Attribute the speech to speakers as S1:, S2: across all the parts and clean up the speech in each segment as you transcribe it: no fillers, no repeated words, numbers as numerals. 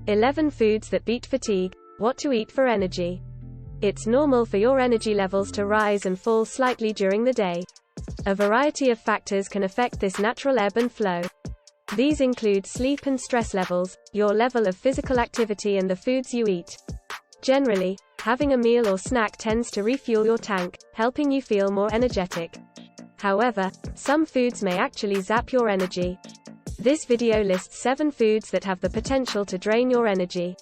S1: 11 Foods that beat fatigue. What to eat for energy. It's normal for your energy levels to rise and fall slightly during the day. A variety of factors can affect this natural ebb and flow. These include sleep and stress levels, your level of physical activity, and the foods you eat. Generally, having a meal or snack tends to refuel your tank, helping you feel more energetic. However, some foods may actually zap your energy. This video lists 7 foods that have the potential to drain your energy.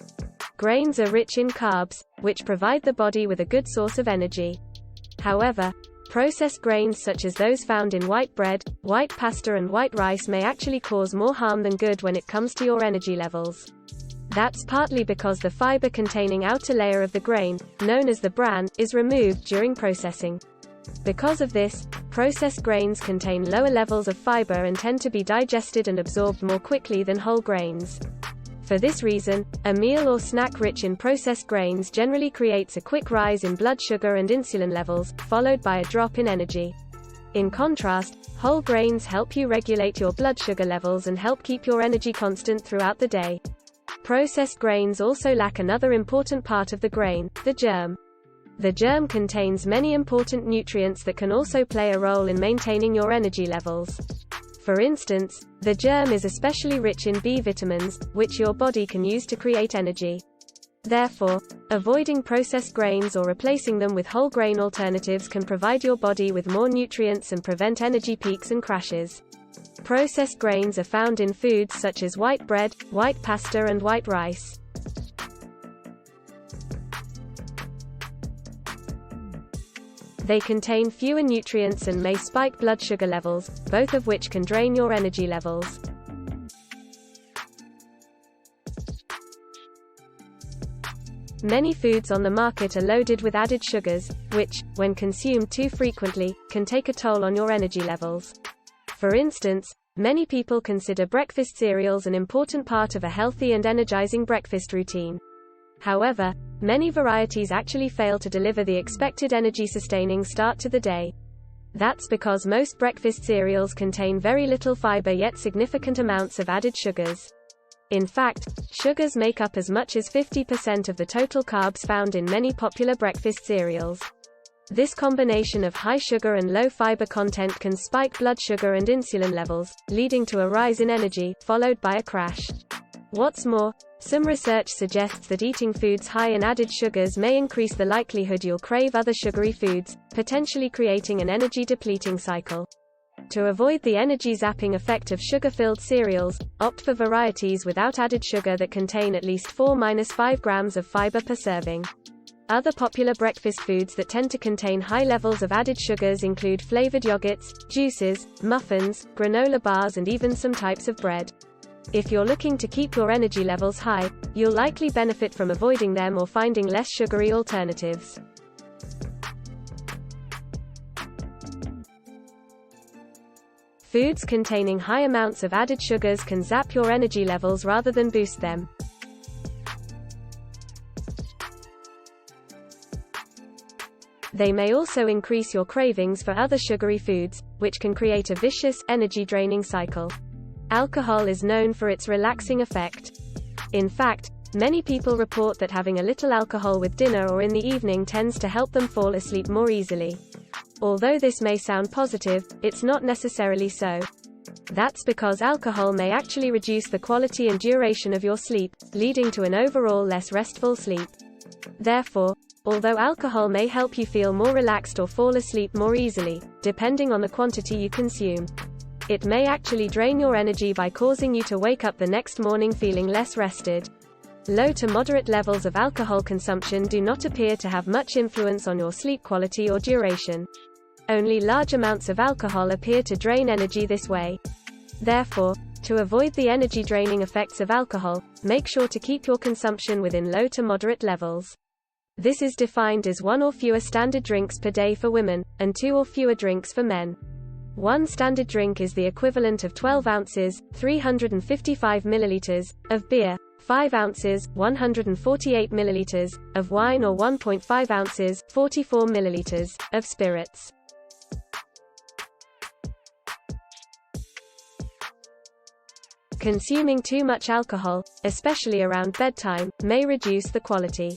S1: Grains are rich in carbs, which provide the body with a good source of energy. However, processed grains such as those found in white bread, white pasta and white rice may actually cause more harm than good when it comes to your energy levels. That's partly because the fiber-containing outer layer of the grain, known as the bran, is removed during processing. Because of this, processed grains contain lower levels of fiber and tend to be digested and absorbed more quickly than whole grains. For this reason, a meal or snack rich in processed grains generally creates a quick rise in blood sugar and insulin levels, followed by a drop in energy. In contrast, whole grains help you regulate your blood sugar levels and help keep your energy constant throughout the day. Processed grains also lack another important part of the grain, the germ. The germ contains many important nutrients that can also play a role in maintaining your energy levels. For instance, the germ is especially rich in B vitamins, which your body can use to create energy. Therefore, avoiding processed grains or replacing them with whole grain alternatives can provide your body with more nutrients and prevent energy peaks and crashes. Processed grains are found in foods such as white bread, white pasta and white rice. They contain fewer nutrients and may spike blood sugar levels, both of which can drain your energy levels. Many foods on the market are loaded with added sugars, which, when consumed too frequently, can take a toll on your energy levels. For instance, many people consider breakfast cereals an important part of a healthy and energizing breakfast routine. However, many varieties actually fail to deliver the expected energy-sustaining start to the day. That's because most breakfast cereals contain very little fiber yet significant amounts of added sugars. In fact, sugars make up as much as 50% of the total carbs found in many popular breakfast cereals. This combination of high sugar and low fiber content can spike blood sugar and insulin levels, leading to a rise in energy, followed by a crash. What's more, some research suggests that eating foods high in added sugars may increase the likelihood you'll crave other sugary foods, potentially creating an energy-depleting cycle. To avoid the energy-zapping effect of sugar-filled cereals, opt for varieties without added sugar that contain at least 4–5 grams of fiber per serving. Other popular breakfast foods that tend to contain high levels of added sugars include flavored yogurts, juices, muffins, granola bars and even some types of bread. If you're looking to keep your energy levels high, you'll likely benefit from avoiding them or finding less sugary alternatives. Foods containing high amounts of added sugars can zap your energy levels rather than boost them. They may also increase your cravings for other sugary foods, which can create a vicious, energy-draining cycle. Alcohol is known for its relaxing effect. In fact, many people report that having a little alcohol with dinner or in the evening tends to help them fall asleep more easily. Although this may sound positive, it's not necessarily so. That's because alcohol may actually reduce the quality and duration of your sleep, leading to an overall less restful sleep. Therefore, although alcohol may help you feel more relaxed or fall asleep more easily, depending on the quantity you consume, it may actually drain your energy by causing you to wake up the next morning feeling less rested. Low to moderate levels of alcohol consumption do not appear to have much influence on your sleep quality or duration. Only large amounts of alcohol appear to drain energy this way. Therefore, to avoid the energy-draining effects of alcohol, make sure to keep your consumption within low to moderate levels. This is defined as 1 or fewer standard drinks per day for women, and 2 or fewer drinks for men. One standard drink is the equivalent of 12 ounces, 355 milliliters, of beer, 5 ounces, 148 milliliters, of wine or 1.5 ounces, 44 milliliters, of spirits. Consuming too much alcohol, especially around bedtime, may reduce the quality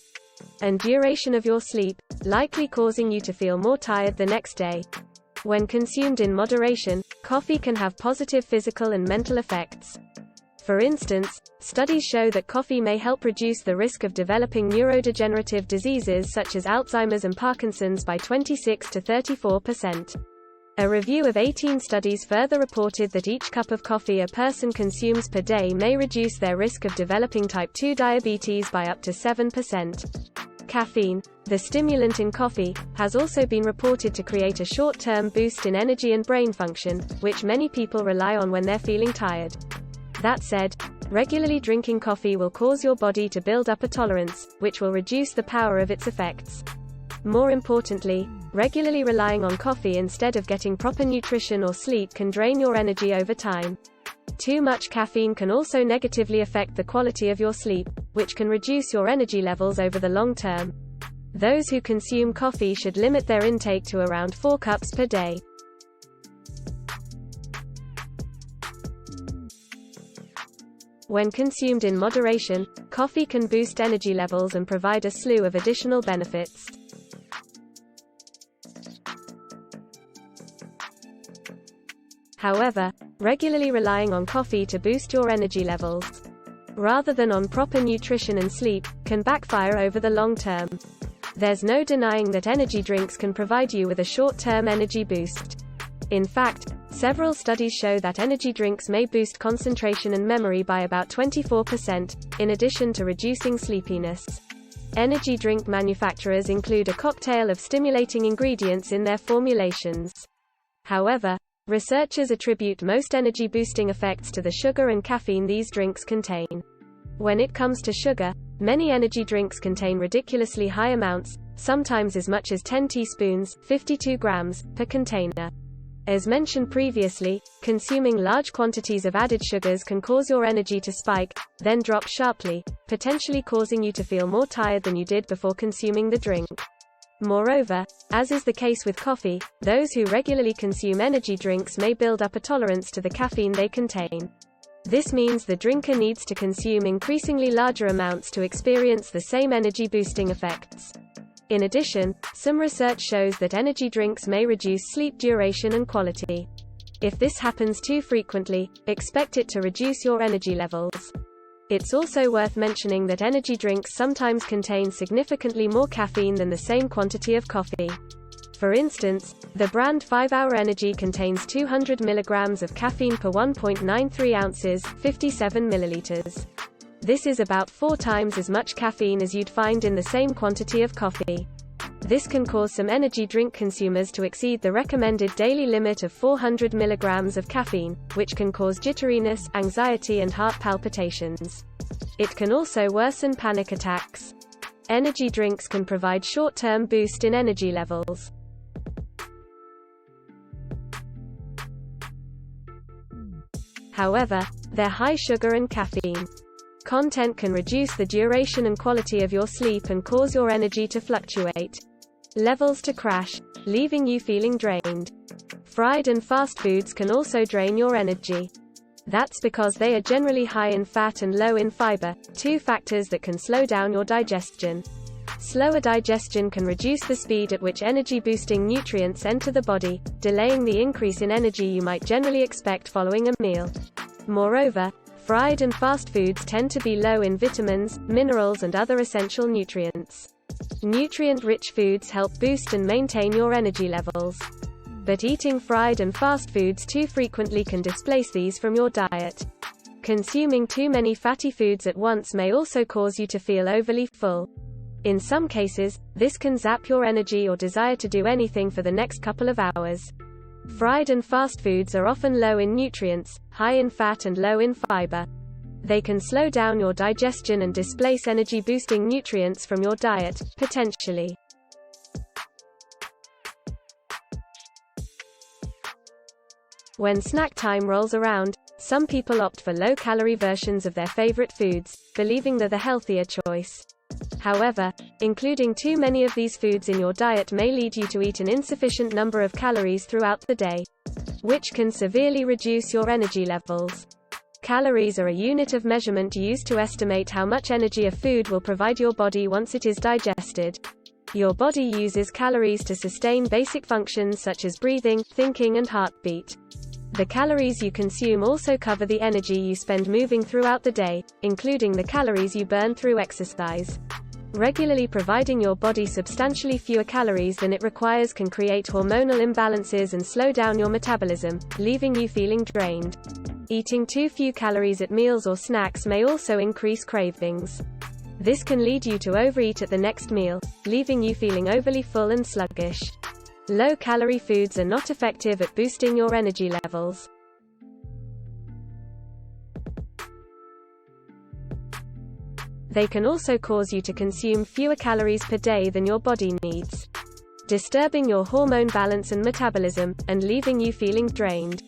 S1: and duration of your sleep, likely causing you to feel more tired the next day. When consumed in moderation, coffee can have positive physical and mental effects. For instance, studies show that coffee may help reduce the risk of developing neurodegenerative diseases such as Alzheimer's and Parkinson's by 26 to 34%. A review of 18 studies further reported that each cup of coffee a person consumes per day may reduce their risk of developing type 2 diabetes by up to 7%. Caffeine, the stimulant in coffee, has also been reported to create a short-term boost in energy and brain function, which many people rely on when they're feeling tired. That said, regularly drinking coffee will cause your body to build up a tolerance, which will reduce the power of its effects. More importantly, regularly relying on coffee instead of getting proper nutrition or sleep can drain your energy over time. Too much caffeine can also negatively affect the quality of your sleep, which can reduce your energy levels over the long term. Those who consume coffee should limit their intake to around 4 cups per day. When consumed in moderation, coffee can boost energy levels and provide a slew of additional benefits. However, regularly relying on coffee to boost your energy levels, rather than on proper nutrition and sleep, can backfire over the long term. There's no denying that energy drinks can provide you with a short-term energy boost. In fact, several studies show that energy drinks may boost concentration and memory by about 24%, in addition to reducing sleepiness. Energy drink manufacturers include a cocktail of stimulating ingredients in their formulations. However, researchers attribute most energy-boosting effects to the sugar and caffeine these drinks contain. When it comes to sugar, many energy drinks contain ridiculously high amounts, sometimes as much as 10 teaspoons, 52 grams, per container. As mentioned previously, consuming large quantities of added sugars can cause your energy to spike, then drop sharply, potentially causing you to feel more tired than you did before consuming the drink. Moreover, as is the case with coffee, those who regularly consume energy drinks may build up a tolerance to the caffeine they contain. This means the drinker needs to consume increasingly larger amounts to experience the same energy-boosting effects. In addition, some research shows that energy drinks may reduce sleep duration and quality. If this happens too frequently, expect it to reduce your energy levels. It's also worth mentioning that energy drinks sometimes contain significantly more caffeine than the same quantity of coffee. For instance, the brand 5-Hour Energy contains 200 mg of caffeine per 1.93 ounces, 57 milliliters. This is about 4 times as much caffeine as you'd find in the same quantity of coffee. This can cause some energy drink consumers to exceed the recommended daily limit of 400 mg of caffeine, which can cause jitteriness, anxiety and heart palpitations. It can also worsen panic attacks. Energy drinks can provide short-term boost in energy levels. However, their high sugar and caffeine content can reduce the duration and quality of your sleep and cause your energy to fluctuate. Levels to crash, leaving you feeling drained. Fried and fast foods can also drain your energy. That's because they are generally high in fat and low in fiber, 2 factors that can slow down your digestion. Slower digestion can reduce the speed at which energy-boosting nutrients enter the body, delaying the increase in energy you might generally expect following a meal. Moreover, fried and fast foods tend to be low in vitamins, minerals and other essential nutrients. Nutrient-rich foods help boost and maintain your energy levels. But eating fried and fast foods too frequently can displace these from your diet. Consuming too many fatty foods at once may also cause you to feel overly full. In some cases, this can zap your energy or desire to do anything for the next couple of hours. Fried and fast foods are often low in nutrients, high in fat and low in fiber. They can slow down your digestion and displace energy-boosting nutrients from your diet, potentially. When snack time rolls around, some people opt for low-calorie versions of their favorite foods, believing they're the healthier choice. However, including too many of these foods in your diet may lead you to eat an insufficient number of calories throughout the day, which can severely reduce your energy levels. Calories are a unit of measurement used to estimate how much energy a food will provide your body once it is digested. Your body uses calories to sustain basic functions such as breathing, thinking, and heartbeat. The calories you consume also cover the energy you spend moving throughout the day, including the calories you burn through exercise. Regularly providing your body substantially fewer calories than it requires can create hormonal imbalances and slow down your metabolism, leaving you feeling drained. Eating too few calories at meals or snacks may also increase cravings. This can lead you to overeat at the next meal, leaving you feeling overly full and sluggish. Low-calorie foods are not effective at boosting your energy levels. They can also cause you to consume fewer calories per day than your body needs, disturbing your hormone balance and metabolism, and leaving you feeling drained.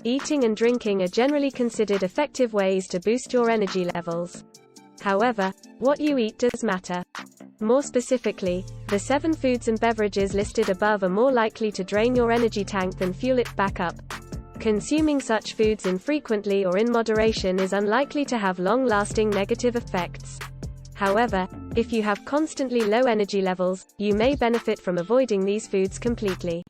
S1: Eating and drinking are generally considered effective ways to boost your energy levels. However, what you eat does matter. More specifically, the 7 foods and beverages listed above are more likely to drain your energy tank than fuel it back up. Consuming such foods infrequently or in moderation is unlikely to have long-lasting negative effects. However, if you have constantly low energy levels, you may benefit from avoiding these foods completely.